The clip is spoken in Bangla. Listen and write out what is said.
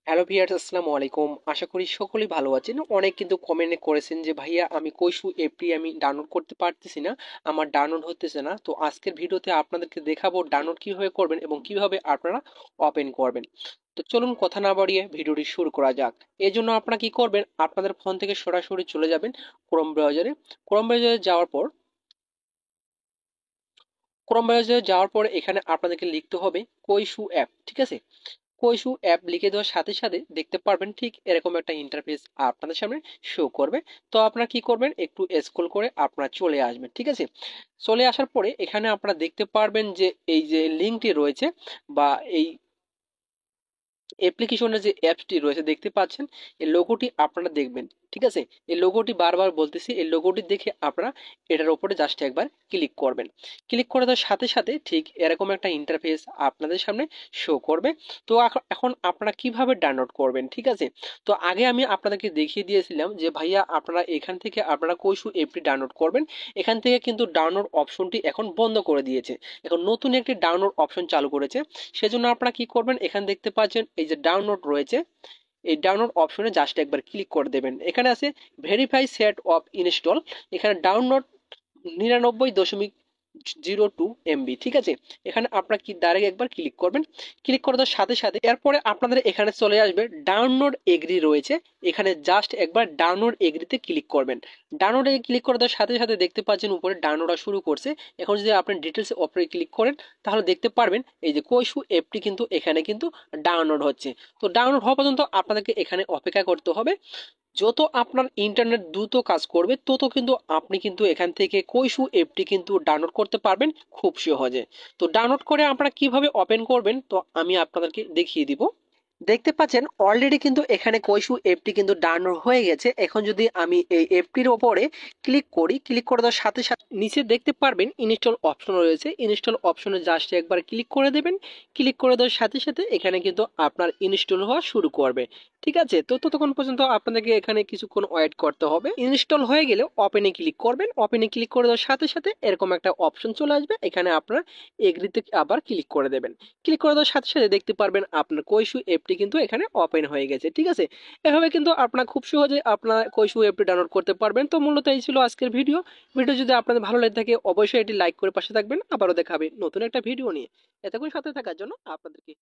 হ্যালো ভিউয়ার্স, আসসালামু আলাইকুম। আশা করি সকলেই ভালো আছেন। অনেক কিন্তু কমেন্ট করেছেন যে ভাইয়া আমি কৈশু অ্যাপটি আমি ডাউনলোড করতে পারতেছি না, আমার ডাউনলোড হতেছে না। তো আজকের ভিডিওতে আপনাদেরকে দেখাবো ডাউনলোড কিভাবে করবেন এবং কিভাবে আপনারা ওপেন করবেন। তো চলুন কথা না বাড়িয়ে ভিডিওটি শুরু করা যাক। এর জন্য আপনারা কি করবেন, আপনাদের ফোন থেকে সরাসরি চলে যাবেন ক্রোম ব্রাউজারে। ক্রোম ব্রাউজারে যাওয়ার পর এখানে আপনাদেরকে লিখতে হবে কৈশু অ্যাপ, ঠিক আছে। কৈশু অ্যাপ লিখে দেওয়ার সাথে সাথে দেখতে পারবেন ঠিক এরকম একটা ইন্টারফেস আপনাদের সামনে শো করবে। তো আপনারা কি করবেন, একটু স্ক্রল করে আপনারা চলে আসবেন, ঠিক আছে। চলে আসার পরে এখানে আপনারা দেখতে পারবেন যে এই যে লিঙ্কটি রয়েছে বা এই অ্যাপ্লিকেশনের যে অ্যাপসটি রয়েছে দেখতে পাচ্ছেন, এই লোগোটি আপনারা দেখবেন, ঠিক আছে। এই লোগোটি বারবার বলতেছি, এই লোগোটি দেখে আপনারা এটার উপরে জাস্ট একবার ক্লিক করবেন। ক্লিক করে দেওয়ার সাথে সাথে ঠিক এরকম একটা ইন্টারফেস আপনাদের সামনে শো করবে। তো এখন আপনারা কিভাবে ডাউনলোড করবেন, ঠিক আছে। তো আগে আমি আপনাদেরকে দেখিয়ে দিয়েছিলাম যে ভাইয়া আপনারা এখান থেকে আপনারা কৈশু অ্যাপটি ডাউনলোড করবেন। এখান থেকে কিন্তু ডাউনলোড অপশনটি এখন বন্ধ করে দিয়েছে, এখন নতুন একটি ডাউনলোড অপশন চালু করেছে। সেজন্য আপনারা কি করবেন, এখানে দেখতে পাচ্ছেন এই যে ডাউনলোড রয়েছে, এই ডাউনলোড অপশনে জাস্ট একবার ক্লিক করে দেবেন। এখানে আছে ভেরিফাই সেট অফ ইনস্টল, এখানে ডাউনলোড 99.02 MB, ঠিক আছে। এখানে আপনারা কি ডাইরেক্ট একবার ক্লিক করবেন। ক্লিক করে দেওয়ার সাথে সাথে এরপরে আপনাদের এখানে চলে আসবে ডাউনলোড এগ্রি রয়েছে, এখানে জাস্ট একবার ডাউনলোড এগ্রিতে ক্লিক করবেন। ডাউনলোডে ক্লিক করে দেওয়ার সাথে সাথে দেখতে পাচ্ছেন উপরে ডাউনলোড শুরু করছে। এখন যদি আপনি ডিটেলস ওপরে ক্লিক করেন তাহলে দেখতে পারবেন এই যে কৈশু অ্যাপটি কিন্তু এখানে কিন্তু ডাউনলোড হচ্ছে। তো ডাউনলোড হওয়া পর্যন্ত আপনাদেরকে এখানে অপেক্ষা করতে হবে। যত আপনার ইন্টারনেট দ্রুত কাজ করবে তত কিন্তু আপনি কিন্তু এখান থেকে কৈশু অ্যাপটি কিন্তু ডাউনলোড করতে পারবেন খুব সহজে। তো ডাউনলোড করে আপনারা কিভাবে ওপেন করবেন তো আমি আপনাদেরকে দেখিয়ে দিব। দেখতে পাচ্ছেন অলরেডি কিন্তু এখানে কৈশু অ্যাপটি কিন্তু ডাউনলোড হয়ে গেছে। এখন যদি আমি এই অ্যাপটির ওপরে ক্লিক করি, ক্লিক করে দেওয়ার সাথে সাথে নিচে দেখতে পারবেন ইনস্টল অপশন রয়েছে, ইনস্টল অপশনে জাস্ট একবার ক্লিক করে দেবেন। ক্লিক করে দেওয়ার সাথে সাথে এখানে কিন্তু আপনার ইনস্টল হওয়া শুরু করবে, ঠিক আছে। তো ততক্ষণ পর্যন্ত আপনাদেরকে এখানে কিছুক্ষণ ওয়েট করতে হবে। ইনস্টল হয়ে গেলে ওপেনে ক্লিক করবেন। ওপেনে ক্লিক করে দেওয়ার সাথে সাথে এরকম একটা অপশন চলে আসবে, এখানে আপনার এগ্রিতে আবার ক্লিক করে দেবেন। ক্লিক করে দেওয়ার সাথে সাথে দেখতে পারবেন আপনার কৈশু অ্যাপটি কিন্তু এখানে ওপেন হয়ে গেছে, ঠিক আছে। এভাবে কিন্তু আপনারা খুব সহজে আপনার কৈশু অ্যাপটি ডাউনলোড করতে পারবেন। তো মূলত এই ছিল আজকের ভিডিও। ভিডিও যদি আপনাদের ভালো লেগে থাকে অবশ্যই এটি লাইক করে পাশে থাকবেন। আবারও দেখা হবে নতুন একটা ভিডিও নিয়ে। এতক্ষণ সাথে থাকার জন্য আপনাদেরকে